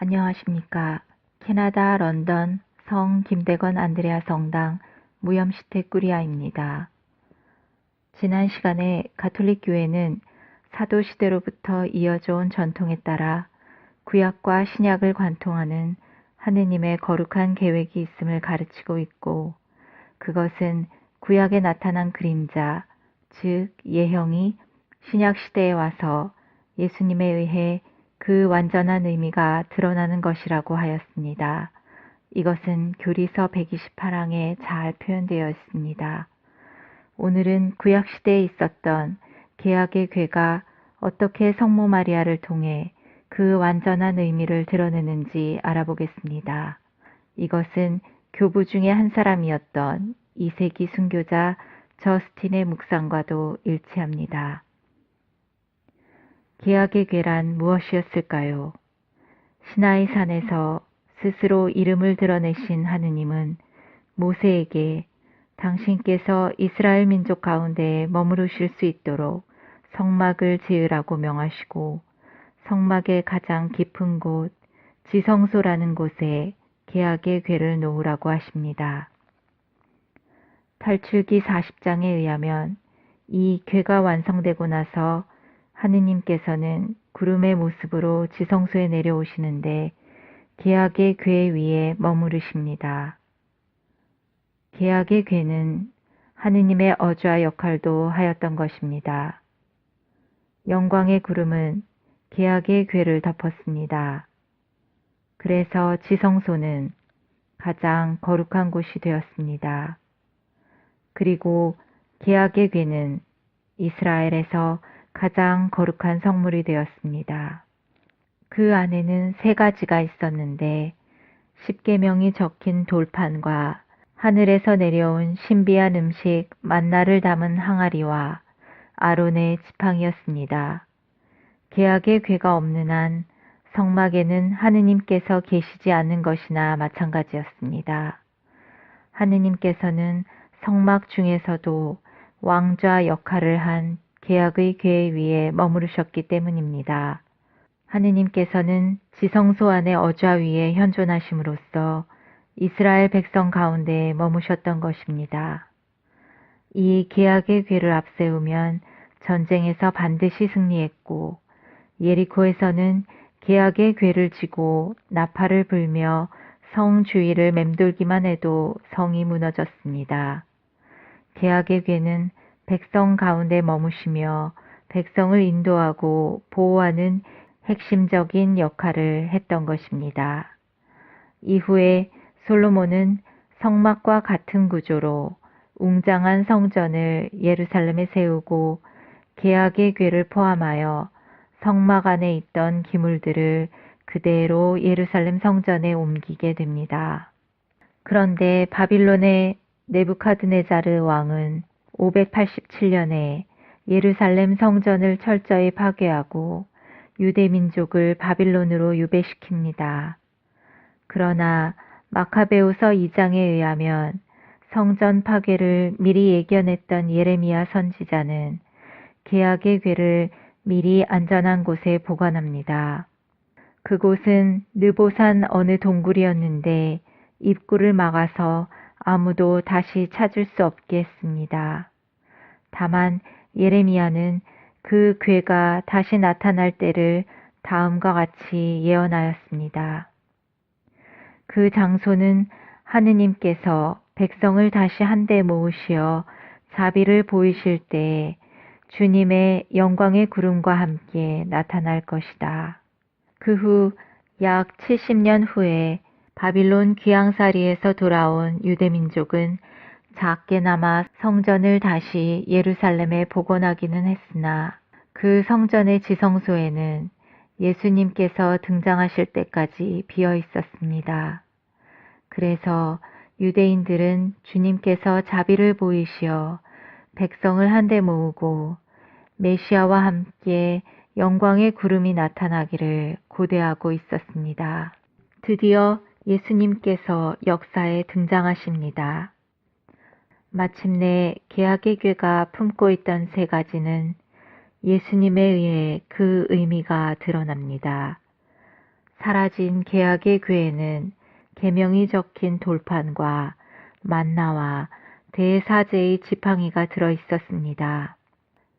안녕하십니까. 캐나다 런던 성 김대건 안드레아 성당 무염시대 꾸리아입니다. 지난 시간에 가톨릭 교회는 사도시대로부터 이어져 온 전통에 따라 구약과 신약을 관통하는 하느님의 거룩한 계획이 있음을 가르치고 있고, 그것은 구약에 나타난 그림자, 즉 예형이 신약시대에 와서 예수님에 의해 그 완전한 의미가 드러나는 것이라고 하였습니다. 이것은 교리서 128항에 잘 표현되어 있습니다. 오늘은 구약시대에 있었던 개약의 궤가 어떻게 성모 마리아를 통해 그 완전한 의미를 드러내는지 알아보겠습니다. 이것은 교부 중에 한 사람이었던 2세기 순교자 저스틴의 묵상과도 일치합니다. 개약의 궤란 무엇이었을까요? 시나이 산에서 스스로 이름을 드러내신 하느님은 모세에게 당신께서 이스라엘 민족 가운데 머무르실 수 있도록 성막을 지으라고 명하시고, 성막의 가장 깊은 곳 지성소라는 곳에 개약의 궤를 놓으라고 하십니다. 탈출기 40장에 의하면 이 궤가 완성되고 나서 하느님께서는 구름의 모습으로 지성소에 내려오시는데 개약의 궤 위에 머무르십니다. 개약의 궤는 하느님의 어좌 역할도 하였던 것입니다. 영광의 구름은 개약의 궤를 덮었습니다. 그래서 지성소는 가장 거룩한 곳이 되었습니다. 그리고 개약의 궤는 이스라엘에서 가장 거룩한 성물이 되었습니다. 그 안에는 3가지가 있었는데, 십계명이 적힌 돌판과 하늘에서 내려온 신비한 음식 만나를 담은 항아리와 아론의 지팡이였습니다. 개약의 궤가 없는 한 성막에는 하느님께서 계시지 않는 것이나 마찬가지였습니다. 하느님께서는 성막 중에서도 왕좌 역할을 한 개약의 궤 위에 머무르셨기 때문입니다. 하느님께서는 지성소 안의 어좌 위에 현존하심으로써 이스라엘 백성 가운데 머무셨던 것입니다. 이 개약의 궤를 앞세우면 전쟁에서 반드시 승리했고, 예리코에서는 개약의 궤를 지고 나팔을 불며 성 주위를 맴돌기만 해도 성이 무너졌습니다. 개약의 궤는 백성 가운데 머무시며 백성을 인도하고 보호하는 핵심적인 역할을 했던 것입니다. 이후에 솔로몬은 성막과 같은 구조로 웅장한 성전을 예루살렘에 세우고 개약의 궤를 포함하여 성막 안에 있던 기물들을 그대로 예루살렘 성전에 옮기게 됩니다. 그런데 바빌론의 네부카드네자르 왕은 587년에 예루살렘 성전을 철저히 파괴하고 유대 민족을 바빌론으로 유배시킵니다. 그러나 마카베오서 2장에 의하면 성전 파괴를 미리 예견했던 예레미야 선지자는 개약의 궤를 미리 안전한 곳에 보관합니다. 그곳은 느보산 어느 동굴이었는데 입구를 막아서 아무도 다시 찾을 수 없게 했습니다. 다만 예레미야는 그 궤가 다시 나타날 때를 다음과 같이 예언하였습니다. 그 장소는 하느님께서 백성을 다시 한데 모으시어 자비를 보이실 때에 주님의 영광의 구름과 함께 나타날 것이다. 그 후 약 70년 후에 바빌론 귀양살이에서 돌아온 유대민족은 작게나마 성전을 다시 예루살렘에 복원하기는 했으나 그 성전의 지성소에는 예수님께서 등장하실 때까지 비어 있었습니다. 그래서 유대인들은 주님께서 자비를 보이시어 백성을 한데 모으고 메시아와 함께 영광의 구름이 나타나기를 고대하고 있었습니다. 드디어 예수님께서 역사에 등장하십니다. 마침내 개약의 궤가 품고 있던 3가지는 예수님에 의해 그 의미가 드러납니다. 사라진 계약의 궤에는 계명이 적힌 돌판과 만나와 대사제의 지팡이가 들어 있었습니다.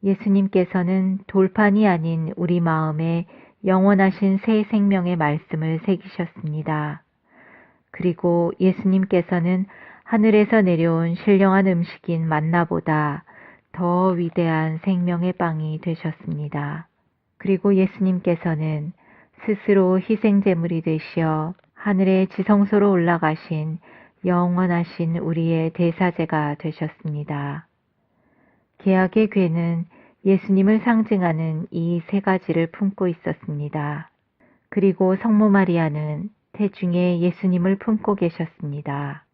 예수님께서는 돌판이 아닌 우리 마음에 영원하신 새 생명의 말씀을 새기셨습니다. 그리고 예수님께서는 하늘에서 내려온 신령한 음식인 만나보다 더 위대한 생명의 빵이 되셨습니다. 그리고 예수님께서는 스스로 희생제물이 되시어 하늘의 지성소로 올라가신 영원하신 우리의 대사제가 되셨습니다. 계약의 궤는 예수님을 상징하는 이 세 가지를 품고 있었습니다. 그리고 성모 마리아는 태중에 예수님을 품고 계셨습니다.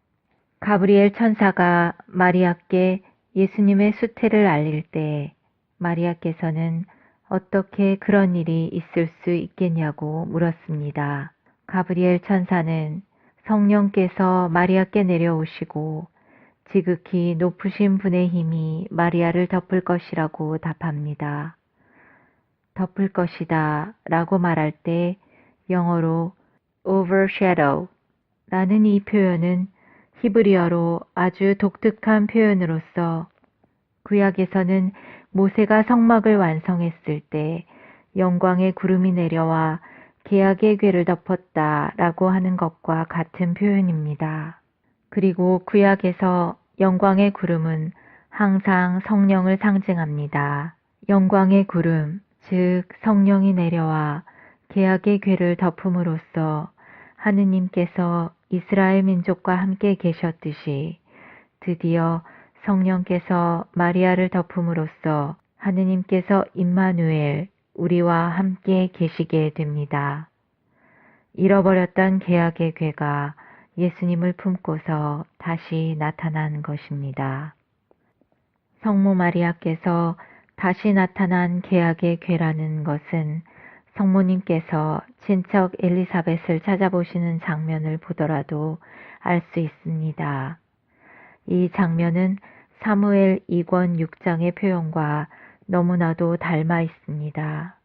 가브리엘 천사가 마리아께 예수님의 수태를 알릴 때 마리아께서는 어떻게 그런 일이 있을 수 있겠냐고 물었습니다. 가브리엘 천사는 성령께서 마리아께 내려오시고 지극히 높으신 분의 힘이 마리아를 덮을 것이라고 답합니다. 덮을 것이다 라고 말할 때 영어로 overshadow 라는 이 표현은 히브리어로 아주 독특한 표현으로서 구약에서는 모세가 성막을 완성했을 때 영광의 구름이 내려와 계약의 궤를 덮었다 라고 하는 것과 같은 표현입니다. 그리고 구약에서 영광의 구름은 항상 성령을 상징합니다. 영광의 구름, 즉 성령이 내려와 계약의 궤를 덮음으로써 하느님께서 이스라엘 민족과 함께 계셨듯이 드디어 성령께서 마리아를 덮음으로써 하느님께서 임마누엘, 우리와 함께 계시게 됩니다. 잃어버렸던 계약의 궤가 예수님을 품고서 다시 나타난 것입니다. 성모 마리아께서 다시 나타난 계약의 궤라는 것은 성모님께서 친척 엘리사벳을 찾아보시는 장면을 보더라도 알 수 있습니다. 이 장면은 사무엘 2권 6장의 표현과 너무나도 닮아 있습니다.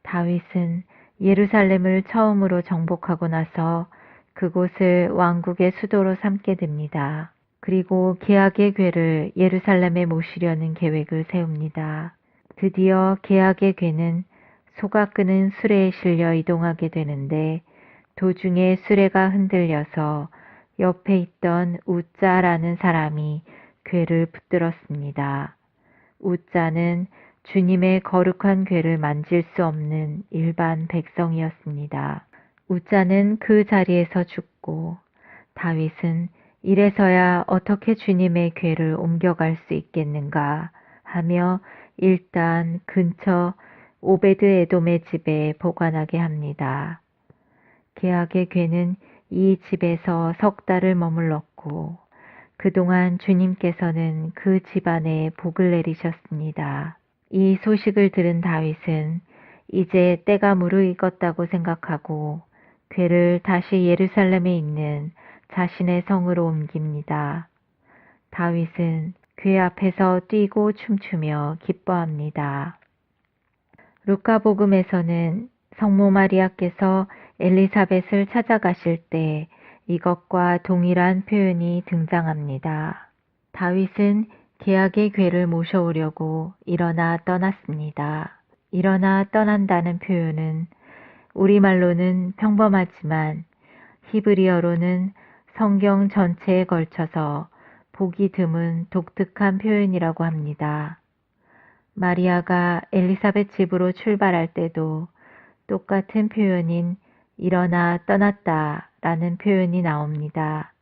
다윗은 예루살렘을 처음으로 정복하고 나서 그곳을 왕국의 수도로 삼게 됩니다. 그리고 계약의 궤를 예루살렘에 모시려는 계획을 세웁니다. 드디어 계약의 궤는 소가 끄는 수레에 실려 이동하게 되는데 도중에 수레가 흔들려서 옆에 있던 우짜라는 사람이 궤를 붙들었습니다. 우짜는 주님의 거룩한 궤를 만질 수 없는 일반 백성이었습니다. 우짜는 그 자리에서 죽고 다윗은 이래서야 어떻게 주님의 궤를 옮겨갈 수 있겠는가 하며 일단 근처 오베드 에돔의 집에 보관하게 합니다. 계약의 궤는 이 집에서 석 달을 머물렀고 그동안 주님께서는 그 집안에 복을 내리셨습니다. 이 소식을 들은 다윗은 이제 때가 무르익었다고 생각하고 궤를 다시 예루살렘에 있는 자신의 성으로 옮깁니다. 다윗은 궤 앞에서 뛰고 춤추며 기뻐합니다. 루카복음에서는 성모 마리아께서 엘리사벳을 찾아가실 때 이것과 동일한 표현이 등장합니다. 다윗은 계약의 궤를 모셔오려고 일어나 떠났습니다. 일어나 떠난다는 표현은 우리말로는 평범하지만 히브리어로는 성경 전체에 걸쳐서 보기 드문 독특한 표현이라고 합니다. 마리아가 엘리사벳 집으로 출발할 때도 똑같은 표현인 일어나 떠났다 라는 표현이 나옵니다.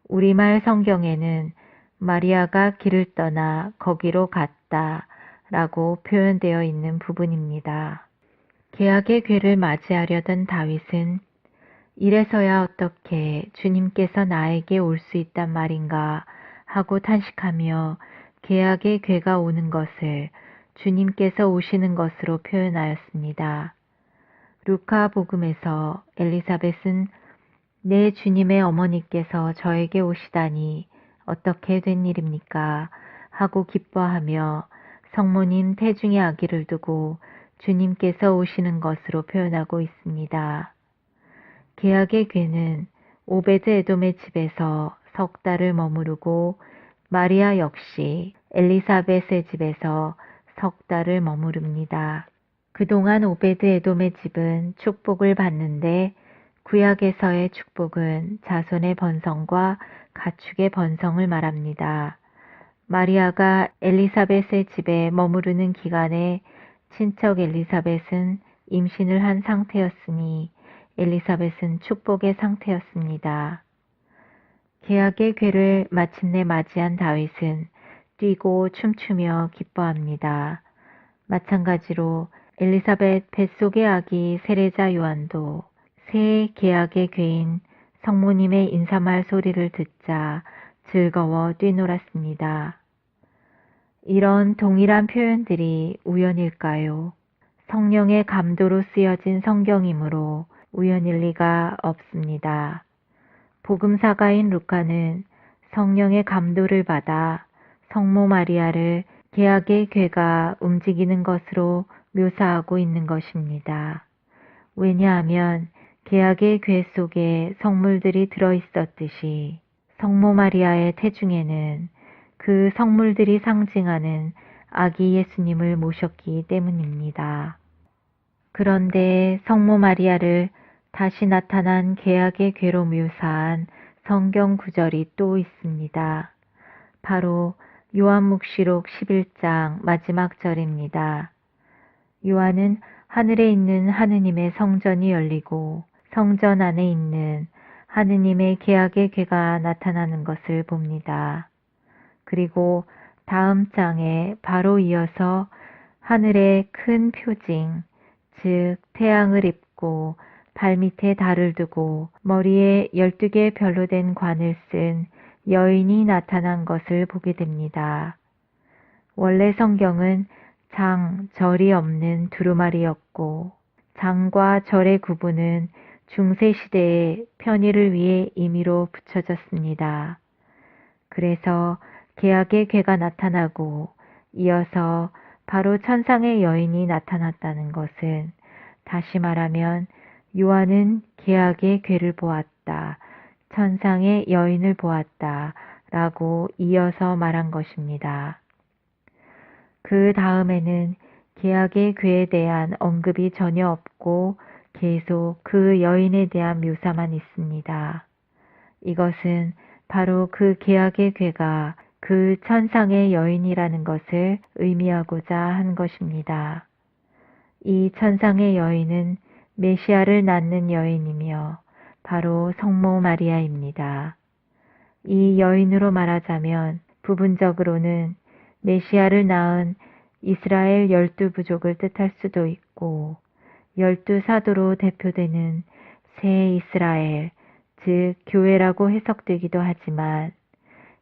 우리말 성경에는 마리아가 길을 떠나 거기로 갔다 라고 표현되어 있는 부분입니다. 계약의 궤를 맞이하려던 다윗은 이래서야 어떻게 주님께서 나에게 올 수 있단 말인가 하고 탄식하며 계약의 궤가 오는 것을 주님께서 오시는 것으로 표현하였습니다. 루카 복음에서 엘리사벳은 내 주님의 어머니께서 저에게 오시다니 어떻게 된 일입니까? 하고 기뻐하며 성모님 태중의 아기를 두고 주님께서 오시는 것으로 표현하고 있습니다. 계약의 괴는 오베드 에돔의 집에서 석 달을 머무르고 마리아 역시 엘리사벳의 집에서 석 달을 머무릅니다. 그동안 오베드 에돔의 집은 축복을 받는데 구약에서의 축복은 자손의 번성과 가축의 번성을 말합니다. 마리아가 엘리사벳의 집에 머무르는 기간에 친척 엘리사벳은 임신을 한 상태였으니 엘리사벳은 축복의 상태였습니다. 계약의 괴를 마침내 맞이한 다윗은 뛰고 춤추며 기뻐합니다. 마찬가지로 엘리사벳 뱃속의 아기 세례자 요한도 새 계약의 괴인 성모님의 인사말 소리를 듣자 즐거워 뛰놀았습니다. 이런 동일한 표현들이 우연일까요? 성령의 감도로 쓰여진 성경이므로 우연일 리가 없습니다. 복음사가인 루카는 성령의 감도를 받아 성모 마리아를 계약의 괴가 움직이는 것으로 묘사하고 있는 것입니다. 왜냐하면 계약의 괴 속에 성물들이 들어있었듯이 성모 마리아의 태중에는 그 성물들이 상징하는 아기 예수님을 모셨기 때문입니다. 그런데 성모 마리아를 다시 나타난 계약의 괴로 묘사한 성경 구절이 또 있습니다. 바로 요한묵시록 11장 마지막 절입니다. 요한은 하늘에 있는 하느님의 성전이 열리고 성전 안에 있는 하느님의 계약의 괴가 나타나는 것을 봅니다. 그리고 다음 장에 바로 이어서 하늘에 큰 표징, 즉 태양을 입고 발밑에 달을 두고 머리에 12개 별로 된 관을 쓴 여인이 나타난 것을 보게 됩니다. 원래 성경은 장, 절이 없는 두루마리였고 장과 절의 구분은 중세시대의 편의를 위해 임의로 붙여졌습니다. 그래서 계약의 괴가 나타나고 이어서 바로 천상의 여인이 나타났다는 것은 다시 말하면 요한은 계약의 괴를 보았다, 천상의 여인을 보았다 라고 이어서 말한 것입니다. 그 다음에는 계약의 괴에 대한 언급이 전혀 없고 계속 그 여인에 대한 묘사만 있습니다. 이것은 바로 그 계약의 괴가 그 천상의 여인이라는 것을 의미하고자 한 것입니다. 이 천상의 여인은 메시아를 낳는 여인이며 바로 성모 마리아입니다. 이 여인으로 말하자면 부분적으로는 메시아를 낳은 이스라엘 12부족을 뜻할 수도 있고 12사도로 대표되는 새 이스라엘, 즉 교회라고 해석되기도 하지만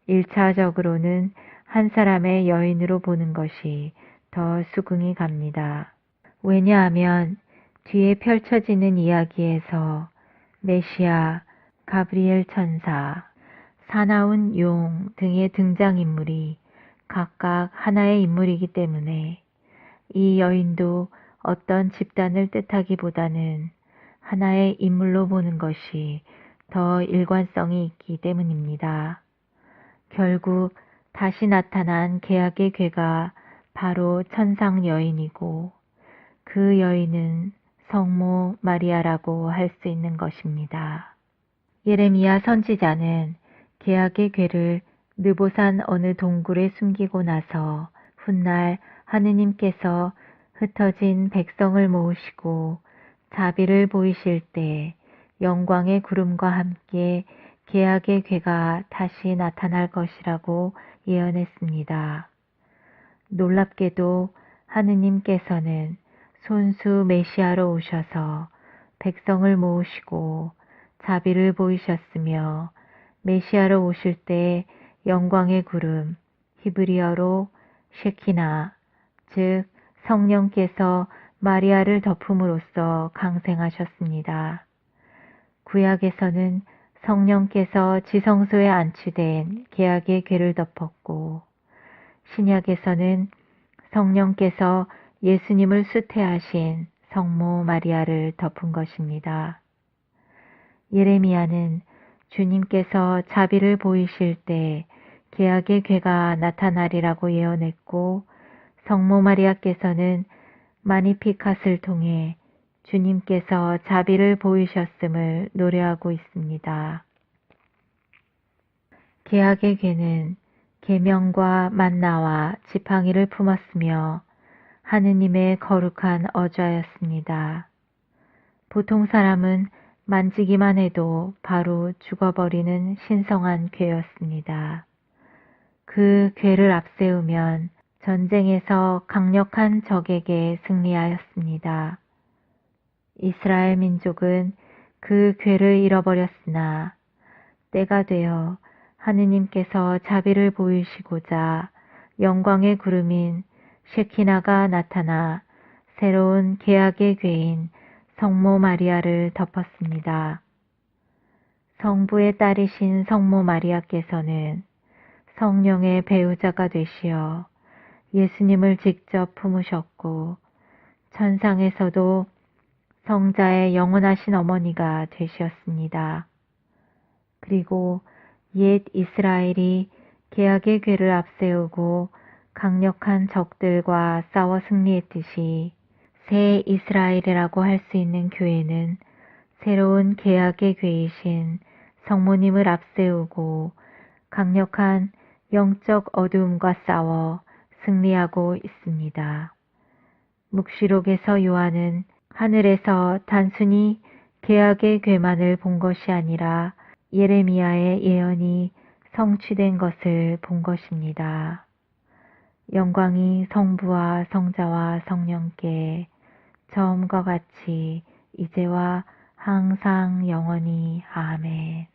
1차적으로는 한 사람의 여인으로 보는 것이 더 수긍이 갑니다. 왜냐하면 뒤에 펼쳐지는 이야기에서 메시아, 가브리엘 천사, 사나운 용 등의 등장인물이 각각 하나의 인물이기 때문에 이 여인도 어떤 집단을 뜻하기보다는 하나의 인물로 보는 것이 더 일관성이 있기 때문입니다. 결국 다시 나타난 계약의 괴가 바로 천상 여인이고 그 여인은 성모 마리아라고 할 수 있는 것입니다. 예레미야 선지자는 계약의 괴를 느보산 어느 동굴에 숨기고 나서 훗날 하느님께서 흩어진 백성을 모으시고 자비를 보이실 때 영광의 구름과 함께 계약의 괴가 다시 나타날 것이라고 예언했습니다. 놀랍게도 하느님께서는 손수 메시아로 오셔서 백성을 모으시고 자비를 보이셨으며 메시아로 오실 때 영광의 구름, 히브리어로 셰키나, 즉 성령께서 마리아를 덮음으로써 강생하셨습니다. 구약에서는 성령께서 지성소에 안치된 계약의 괴를 덮었고 신약에서는 성령께서 예수님을 수태하신 성모 마리아를 덮은 것입니다. 예레미야는 주님께서 자비를 보이실 때 계약의 궤가 나타나리라고 예언했고, 성모 마리아께서는 마니피캇을 통해 주님께서 자비를 보이셨음을 노래하고 있습니다. 계약의 궤는 계명과 만나와 지팡이를 품었으며 하느님의 거룩한 어좌였습니다. 보통 사람은 만지기만 해도 바로 죽어버리는 신성한 궤였습니다. 그 궤를 앞세우면 전쟁에서 강력한 적에게 승리하였습니다. 이스라엘 민족은 그 궤를 잃어버렸으나 때가 되어 하느님께서 자비를 보이시고자 영광의 구름인 셰키나가 나타나 새로운 계약의 궤인 성모 마리아를 덮었습니다. 성부의 딸이신 성모 마리아께서는 성령의 배우자가 되시어 예수님을 직접 품으셨고 천상에서도 성자의 영원하신 어머니가 되셨습니다. 그리고 옛 이스라엘이 계약의 궤를 앞세우고 강력한 적들과 싸워 승리했듯이 새 이스라엘이라고 할 수 있는 교회는 새로운 계약의 궤이신 성모님을 앞세우고 강력한 영적 어두움과 싸워 승리하고 있습니다. 묵시록에서 요한은 하늘에서 단순히 계약의 궤만을 본 것이 아니라 예레미야의 예언이 성취된 것을 본 것입니다. 영광이 성부와 성자와 성령께 처음과 같이 이제와 항상 영원히 아멘.